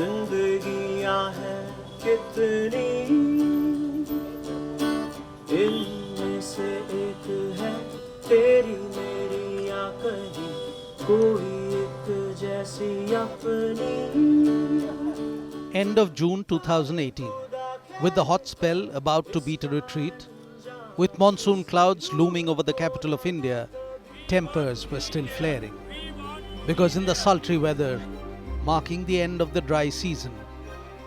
जिंदगियां हैं कितनी, इनमें से एक है तेरी मेरी या कहीं कोई एक जैसी अपनी. End of June 2018, with the hot spell about to beat a retreat, with monsoon clouds looming over the capital of India, tempers were still flaring. Because in the sultry weather, marking the end of the dry season,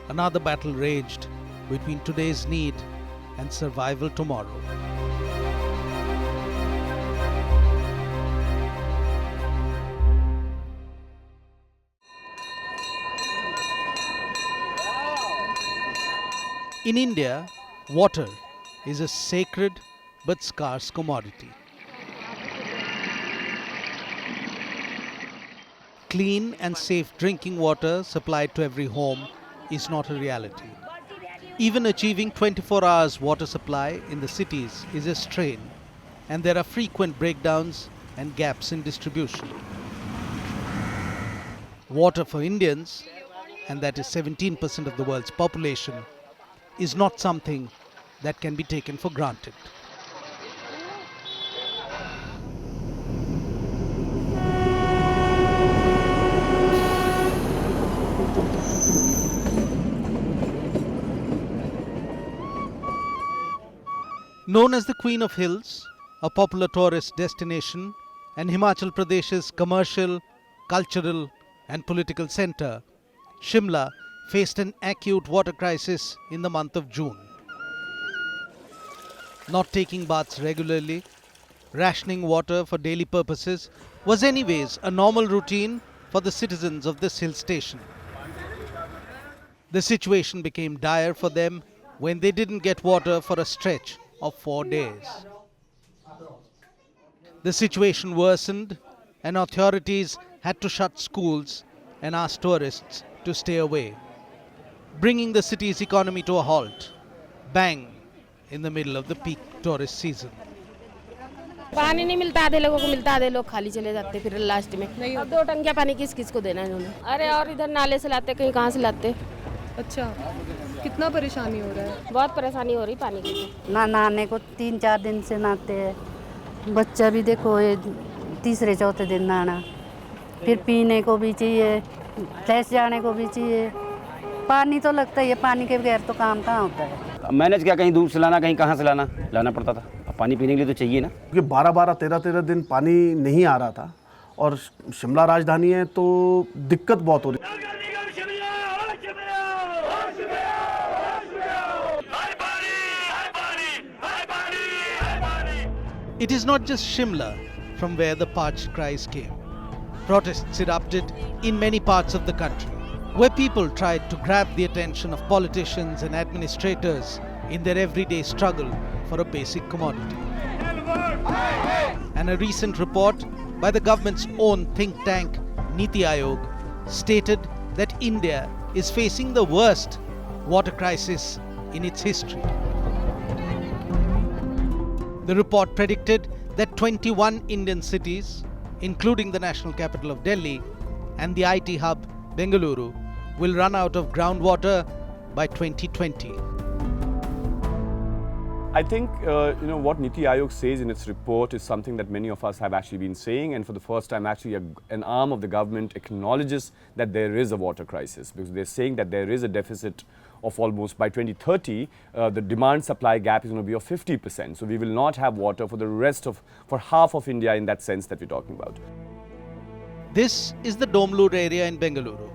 another battle raged between today's need and survival tomorrow. In India, water is a sacred but scarce commodity. Clean and safe drinking water supplied to every home is not a reality. Even achieving 24 hours water supply in the cities is a strain, and there are frequent breakdowns and gaps in distribution. Water for Indians, and that is 17% of the world's population, is not something that can be taken for granted. Known as the Queen of Hills, a popular tourist destination and Himachal Pradesh's commercial, cultural and political centre, Shimla faced an acute water crisis in the month of June. Not taking baths regularly, rationing water for daily purposes was anyways a normal routine for the citizens of this hill station. The situation became dire for them when they didn't get water for a stretch of 4 days. The situation worsened and authorities had to shut schools and ask tourists to stay away, bringing the city's economy to a halt, bang in the middle of the peak tourist season. पानी नहीं मिलता, आधे लोगों को मिलता, आधे लोग खाली चले जाते फिर लास्ट में. अब 2 टंकियां पानी किस किस को देना इन्होंने. अरे और इधर नाले से लाते, कहीं कहाँ से लाते. अच्छा, कितना परेशानी हो रहा है. बहुत परेशानी हो रही पानी की. ना नहाने को 3-4 दिन से नहाते हैं. बच्चा भी देखो ये तीसरे चौथे दिन नहाना. फिर पीने को भी चाहिए, फ्लैश जाने को भी चाहिए. पानी तो लगता ही है, पानी के बगैर तो काम कहाँ होता है. मैनेज क्या, कहीं दूर से लाना, कहीं कहाँ से लाना पड़ता था. अब पानी पीने के लिए तो चाहिए ना. क्योंकि 12-12, 13-13 दिन पानी नहीं आ रहा था और शिमला राजधानी है तो दिक्कत बहुत हो रही है. It is not just Shimla from where the parched cries came. Protests erupted in many parts of the country, where people tried to grab the attention of politicians and administrators in their everyday struggle for a basic commodity. And a recent report by the government's own think tank, Niti Aayog, stated that India is facing the worst water crisis in its history. The report predicted that 21 Indian cities, including the national capital of Delhi and the IT hub Bengaluru, will run out of groundwater by 2020. I think what Niti Aayog says in its report is something that many of us have actually been saying, and for the first time actually an arm of the government acknowledges that there is a water crisis, because they're saying that there is a deficit of almost, by 2030, the demand supply gap is going to be of 50%. So we will not have water for half of India in that sense that we're talking about. This is the Domlur area in Bengaluru.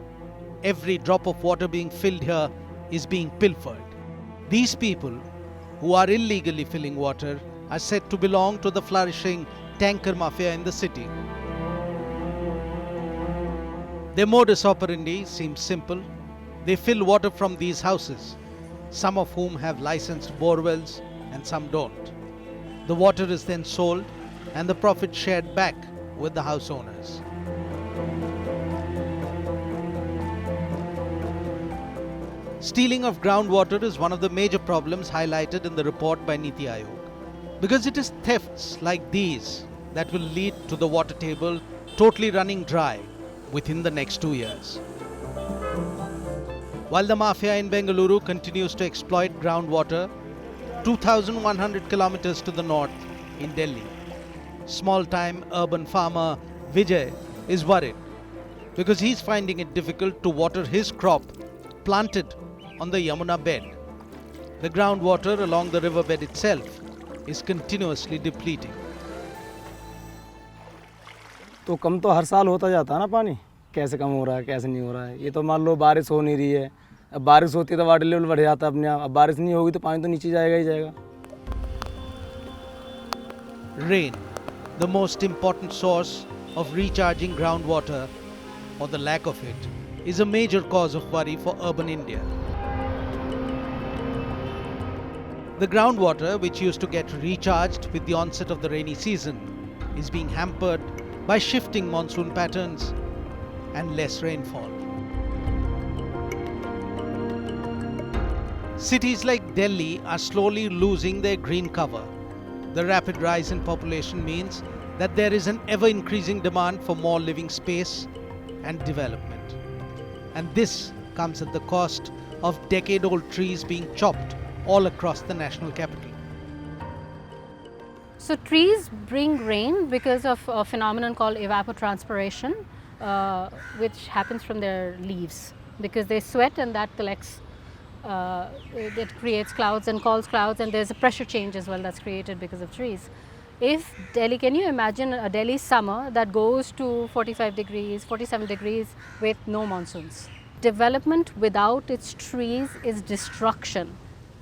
Every drop of water being filled here is being pilfered. These people, who are illegally filling water, are said to belong to the flourishing tanker mafia in the city. Their modus operandi seems simple. They fill water from these houses, some of whom have licensed borewells and some don't. The water is then sold and the profit shared back with the house owners. Stealing of groundwater is one of the major problems highlighted in the report by Niti Aayog, because it is thefts like these that will lead to the water table totally running dry within the next 2 years. while the mafia in Bengaluru continues to exploit groundwater 2,100 kilometers to the north in Delhi. Small-time urban farmer Vijay is worried because he's finding it difficult to water his crop planted on the Yamuna bed. The groundwater along the riverbed itself is continuously depleting. तो कम तो हर साल होता जाता है ना पानी, कैसे कम हो रहा है कैसे नहीं हो रहा है। ये तो मान लो बारिश हो नहीं रही है, अब बारिश होती है तो वाटर लेवल बढ़ जाता है अपने आप, अब बारिश नहीं होगी तो पानी तो नीचे जाएगा ही जाएगा। Rain, the most important source of recharging groundwater, or the lack of it, is a major cause of worry for urban India. The groundwater, which used to get recharged with the onset of the rainy season, is being hampered by shifting monsoon patterns and less rainfall. Cities like Delhi are slowly losing their green cover. The rapid rise in population means that there is an ever-increasing demand for more living space and development. And this comes at the cost of decade-old trees being chopped all across the national capital. So trees bring rain because of a phenomenon called evapotranspiration, which happens from their leaves, because they sweat and that collects, it creates clouds and calls clouds, and there's a pressure change as well that's created because of trees. If Delhi, can you imagine a Delhi summer that goes to 45 degrees, 47 degrees with no monsoons? Development without its trees is destruction.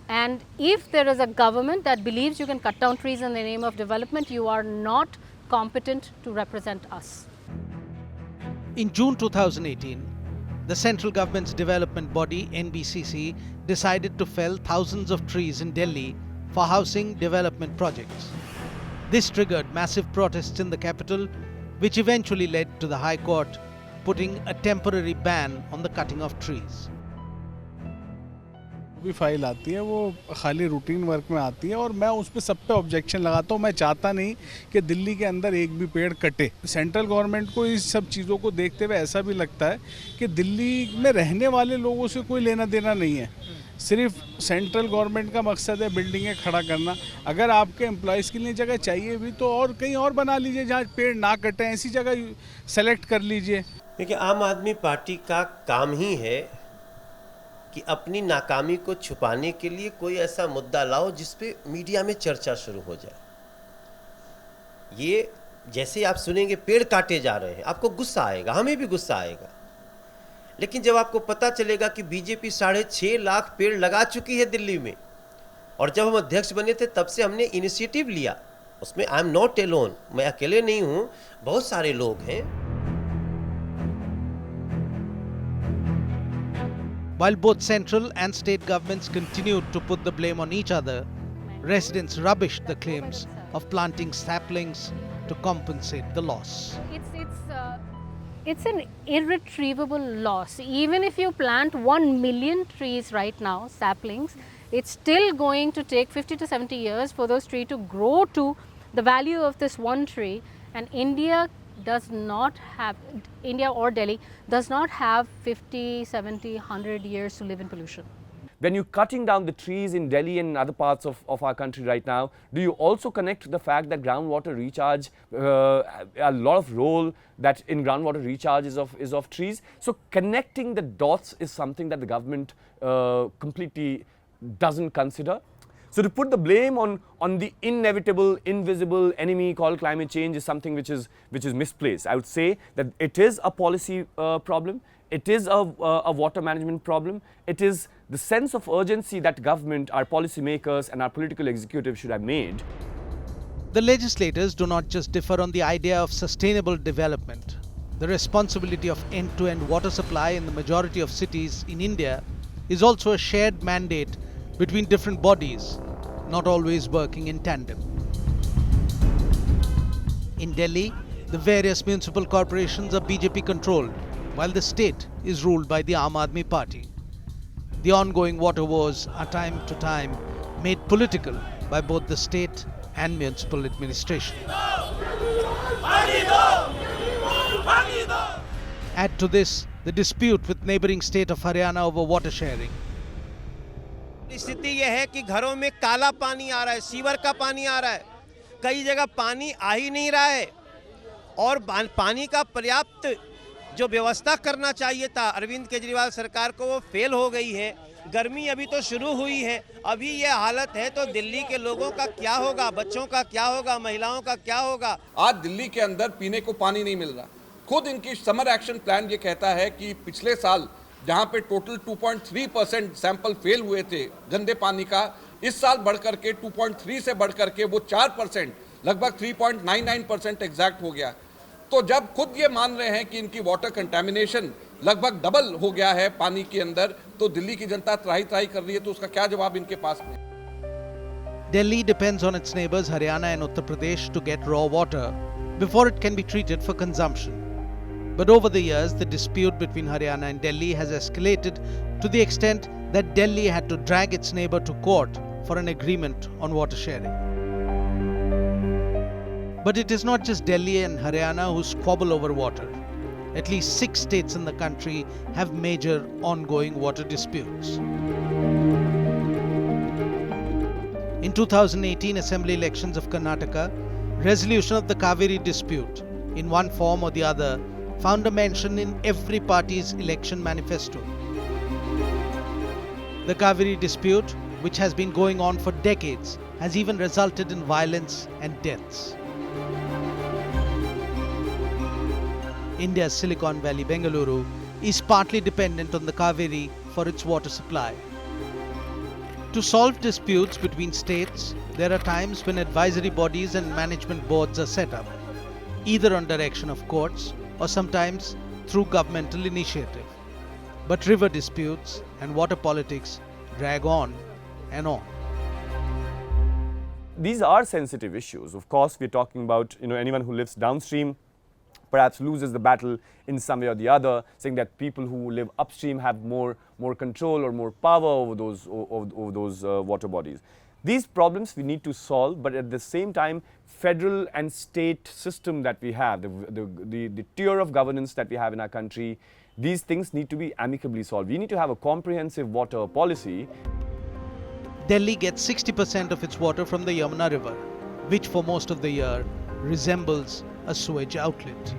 And if there is a government that believes you can cut down trees in the name of development, you are not competent to represent us. In June 2018, the central government's development body NBCC decided to fell thousands of trees in Delhi for housing development projects. This triggered massive protests in the capital, which eventually led to the High Court putting a temporary ban on the cutting of trees. भी file आती है वो खाली routine work में आती है और मैं उस पर सब पे ऑब्जेक्शन लगाता हूँ। मैं चाहता नहीं कि दिल्ली के अंदर एक भी पेड़ कटे। सेंट्रल गवर्नमेंट को इस सब चीज़ों को देखते हुए ऐसा भी लगता है कि दिल्ली में रहने वाले लोगों से कोई लेना देना नहीं है, सिर्फ सेंट्रल गवर्नमेंट का मकसद है बिल्डिंगें खड़ा करना। अगर आपके एम्प्लॉयज़ के लिए जगह चाहिए भी तो और कहीं और बना लीजिए जहाँ पेड़ ना कटें, ऐसी जगह सेलेक्ट कर लीजिए। देखिए, आम आदमी पार्टी का काम ही है कि अपनी नाकामी को छुपाने के लिए कोई ऐसा मुद्दा लाओ जिस पे मीडिया में चर्चा शुरू हो जाए। ये जैसे आप सुनेंगे पेड़ काटे जा रहे हैं, आपको गुस्सा आएगा, हमें भी गुस्सा आएगा। लेकिन जब आपको पता चलेगा कि बीजेपी 6.5 लाख पेड़ लगा चुकी है दिल्ली में, और जब हम अध्यक्ष बने थे तब से हमने इनिशिएटिव लिया, उसमें आई एम नॉट एलोन, मैं अकेले नहीं हूँ, बहुत सारे लोग हैं। While both central and state governments continued to put the blame on each other, residents rubbished the claims of planting saplings to compensate the loss. It's an irretrievable loss. Even if you plant 1 million trees right now, saplings, it's still going to take 50 to 70 years for those trees to grow to the value of this one tree. And India or Delhi does not have 50, 70, 100 years to live in pollution. When you're cutting down the trees in Delhi and other parts of our country right now, do you also connect the fact that groundwater recharge, a lot of role that in groundwater recharge is of trees? So connecting the dots is something that the government completely doesn't consider. So to put the blame on the inevitable, invisible enemy called climate change is something which is misplaced. I would say that it is a policy problem. It is a water management problem. It is the sense of urgency that government, our policymakers and our political executive should have made. The legislators do not just differ on the idea of sustainable development. The responsibility of end-to-end water supply in the majority of cities in India is also a shared mandate between different bodies, not always working in tandem. In Delhi, the various municipal corporations are BJP controlled, while the state is ruled by the Aam Aadmi Party. The ongoing water wars are time to time made political by both the state and municipal administration. Add to this the dispute with neighboring state of Haryana over water sharing. स्थिति यह है कि घरों में काला पानी आ रहा है, सीवर का पानी आ रहा है, कई जगह पानी आ ही नहीं रहा है और पानी का पर्याप्त जो व्यवस्था करना चाहिए था अरविंद केजरीवाल सरकार को, वो फेल हो गई है। गर्मी अभी तो शुरू हुई है, अभी ये हालत है तो दिल्ली के लोगों का क्या होगा, बच्चों का क्या होगा, महिलाओं का क्या होगा। आज दिल्ली के अंदर पीने को पानी नहीं मिल रहा। खुद इनकी समर एक्शन प्लान ये कहता है कि पिछले साल जहां पे टोटल 2.3% सैंपल फेल हुए थे गंदे पानी का, इस साल बढ़कर के 2.3 से बढ़कर के वो 4%, लगभग 3.99% एग्जैक्ट हो गया। तो जब खुद ये मान रहे हैं कि इनकी वाटर कंटेमिनेशन लगभग डबल हो गया है पानी के अंदर, तो दिल्ली की जनता त्राही त्राही कर रही है, तो उसका क्या जवाब इनके पास में? Delhi depends on its neighbors Haryana and Uttar Pradesh to get raw water before it can be treated for consumption. But over the years, the dispute between Haryana and Delhi has escalated to the extent that Delhi had to drag its neighbor to court for an agreement on water sharing. But it is not just Delhi and Haryana who squabble over water. At least 6 states in the country have major ongoing water disputes. In 2018 assembly elections of Karnataka, resolution of the Kaveri dispute in one form or the other found a mention in every party's election manifesto. The Kaveri dispute, which has been going on for decades, has even resulted in violence and deaths. India's Silicon Valley, Bengaluru, is partly dependent on the Kaveri for its water supply. To solve disputes between states, there are times when advisory bodies and management boards are set up, either on direction of courts or sometimes through governmental initiative. But river disputes and water politics drag on and on. These are sensitive issues. Of course, we're talking about anyone who lives downstream perhaps loses the battle in some way or the other, saying that people who live upstream have more control or more power over those water bodies. These problems we need to solve, but at the same time, federal and state system that we have, the tier of governance that we have in our country, these things need to be amicably solved. We need to have a comprehensive water policy. Delhi gets 60% of its water from the Yamuna River, which for most of the year resembles a sewage outlet.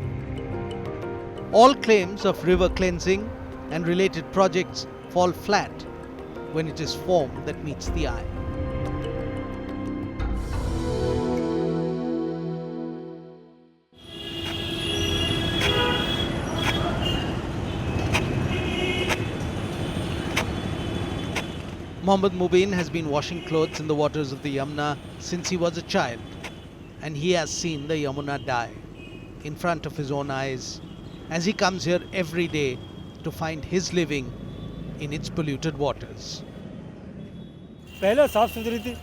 All claims of river cleansing and related projects fall flat when it is form that meets the eye. Mohammad Mubin has been washing clothes in the waters of the Yamuna since he was a child, and he has seen the Yamuna die in front of his own eyes as he comes here every day to find his living in its polluted waters. पहले साफ सुथरी थी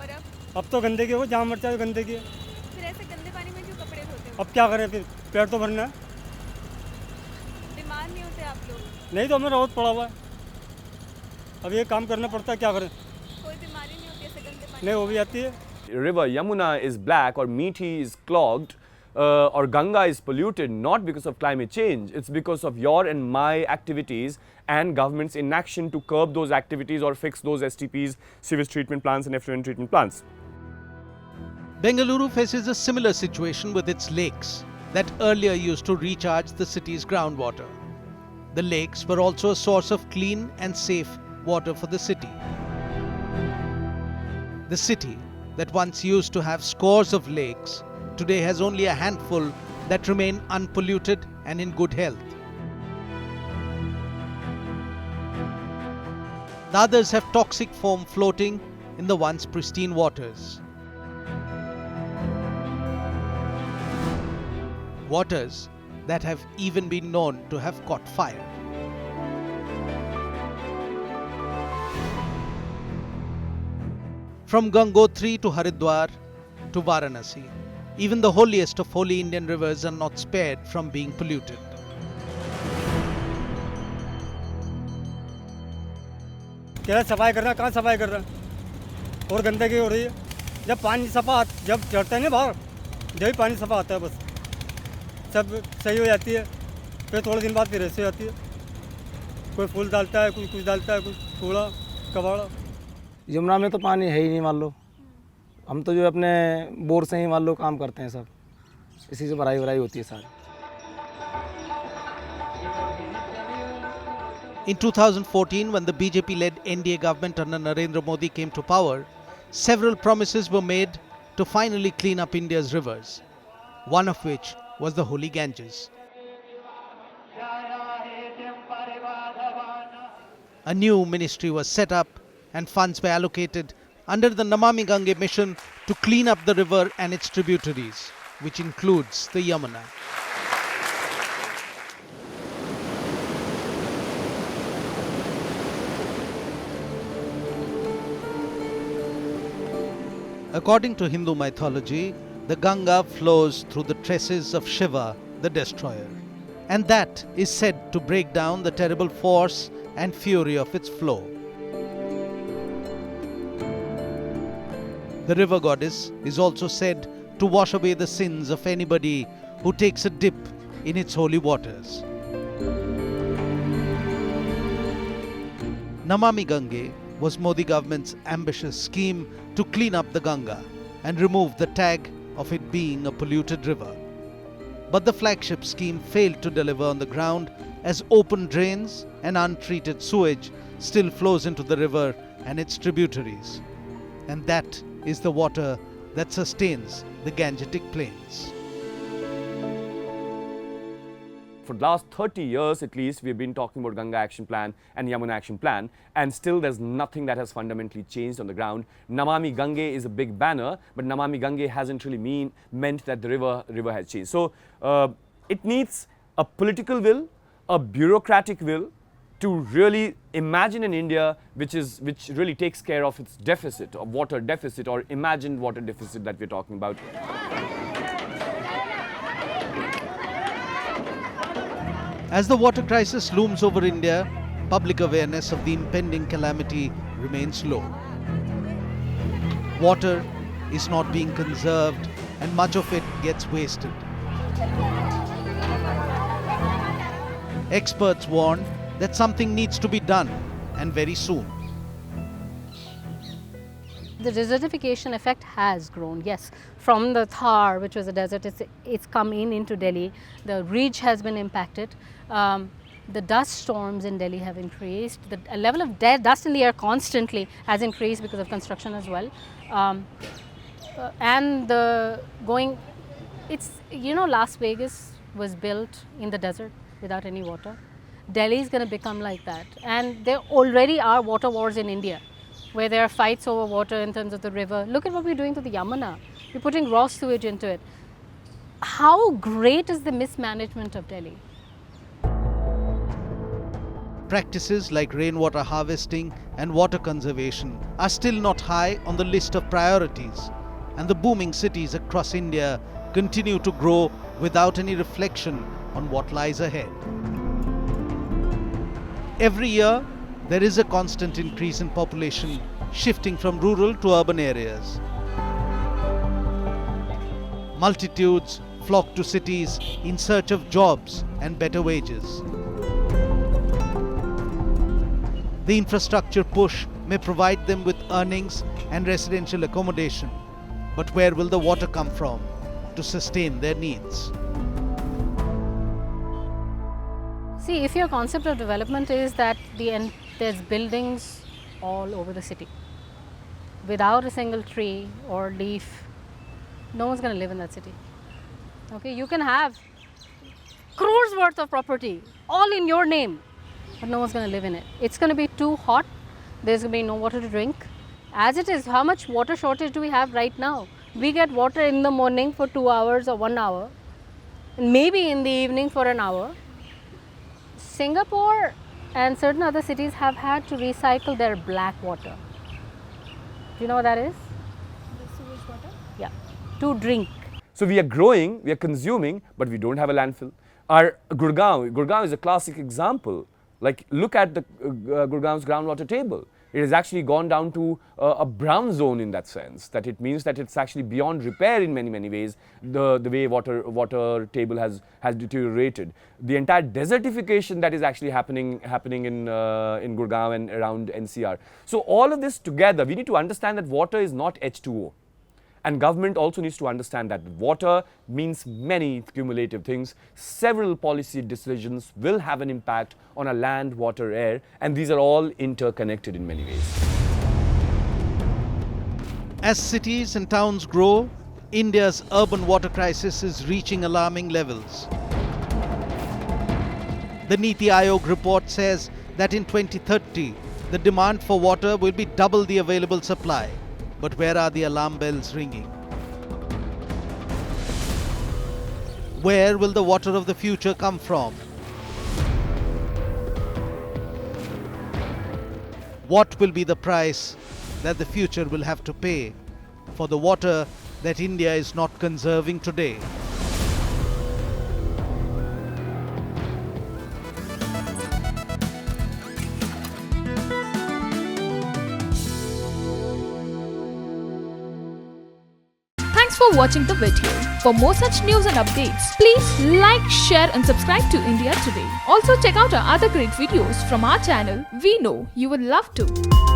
और अब तो गंदगी हो, जहाँ मरता है गंदगी है। फिर ऐसे गंदे पानी में क्यों कपड़े धोते हो? अब क्या करें, फिर पेट तो भरना है। बीमार नहीं होते आप लोग? नहीं तो हमें रोज पड़ा हुआ है, अब ये काम करना पड़ता है, क्या करें। कोई बीमारी नहीं होती ऐसे गंदे पानी? नहीं, वो भी आती है। River Yamuna is black or Meethi is clogged or Ganga is polluted not because of climate change, it's because of your and my activities and government's inaction to curb those activities or fix those STPs, sewage treatment plants and effluent treatment plants. Bengaluru faces a similar situation with its lakes that earlier used to recharge the city's groundwater. The lakes were also a source of clean and safe water for the city. The city that once used to have scores of lakes today has only a handful that remain unpolluted and in good health. The others have toxic foam floating in the once pristine waters. Waters that have even been known to have caught fire. From Gangotri to Haridwar to Varanasi, even the holiest of holy Indian rivers are not spared from being polluted. क्या सफाई कर रहा है, कहाँ सफाई कर रहा है, और गंदगी हो रही है। जब पानी सफा जब चढ़ता है ना बाहर, जब पानी सफा आता है बस सब सही हो जाती है। फिर थोड़े दिन बाद फिर ऐसे आती है, कोई फूल डालता है, कोई कुछ डालता है, कुछ थोड़ा कबाड़ा। यमुना में तो पानी है ही नहीं मान लो, हम तो जो अपने बोर से ही मान लो काम करते हैं सब, इसी से भराई भराई होती है सारी। In 2014, when the BJP-led NDA government under Narendra Modi came to power, several promises were made to finally clean up India's rivers, one of which was the holy Ganges. A new ministry was set up and funds were allocated under the Namami Gange mission to clean up the river and its tributaries, which includes the Yamuna. According to Hindu mythology, the Ganga flows through the tresses of Shiva, the destroyer, and that is said to break down the terrible force and fury of its flow. The river goddess is also said to wash away the sins of anybody who takes a dip in its holy waters. Namami Gange was Modi government's ambitious scheme to clean up the Ganga and remove the tag of it being a polluted river. But the flagship scheme failed to deliver on the ground, as open drains and untreated sewage still flows into the river and its tributaries. And that is the water that sustains the Gangetic plains. For the last 30 years at least, we've been talking about Ganga Action Plan and Yamuna Action Plan, and still there's nothing that has fundamentally changed on the ground. Namami Gange is a big banner, but Namami Gange hasn't really meant that the river has changed. So it needs a political will, a bureaucratic will, to really imagine an India which really takes care of its deficit, or water deficit, or imagined water deficit that we're talking about. As the water crisis looms over India, public awareness of the impending calamity remains low. Water is not being conserved and much of it gets wasted. Experts warn that something needs to be done, and very soon. The desertification effect has grown, yes. From the Thar, which was a desert, it's come into Delhi. The ridge has been impacted. The dust storms in Delhi have increased. The level of dust in the air constantly has increased because of construction as well. Las Vegas was built in the desert without any water. Delhi is going to become like that. And there already are water wars in India, where there are fights over water in terms of the river. Look at what we're doing to the Yamuna. We're putting raw sewage into it. How great is the mismanagement of Delhi? Practices like rainwater harvesting and water conservation are still not high on the list of priorities, and the booming cities across India continue to grow without any reflection on what lies ahead. Every year, there is a constant increase in population shifting from rural to urban areas. Multitudes flock to cities in search of jobs and better wages. The infrastructure push may provide them with earnings and residential accommodation, but where will the water come from to sustain their needs? See, if your concept of development is that there's buildings all over the city, without a single tree or leaf, no one's going to live in that city. Okay, you can have crores worth of property all in your name, but no one's going to live in it. It's going to be too hot. There's going to be no water to drink. As it is, how much water shortage do we have right now? We get water in the morning for 2 hours or 1 hour, and maybe in the evening for an hour. Singapore and certain other cities have had to recycle their black water. Do you know what that is? The sewage water? Yeah, to drink. So we are growing, we are consuming, but we don't have a landfill. Our Gurgaon is a classic example. Like, look at the Gurgaon's groundwater table. It has actually gone down to a brown zone in that sense, that it means that it's actually beyond repair in many ways, the way water table has deteriorated. The entire desertification that is actually happening in Gurgaon and around NCR. So all of this together, we need to understand that water is not H2O. And government also needs to understand that water means many cumulative things. Several policy decisions will have an impact on our land, water, air, and these are all interconnected in many ways. As cities and towns grow, India's urban water crisis is reaching alarming levels. The Niti Aayog report says that in 2030, the demand for water will be double the available supply. But where are the alarm bells ringing? Where will the water of the future come from? What will be the price that the future will have to pay for the water that India is not conserving today? Thanks for watching the video. For more such news and updates, please like, share and subscribe to India Today. Also check out our other great videos from our channel. We know you will love to.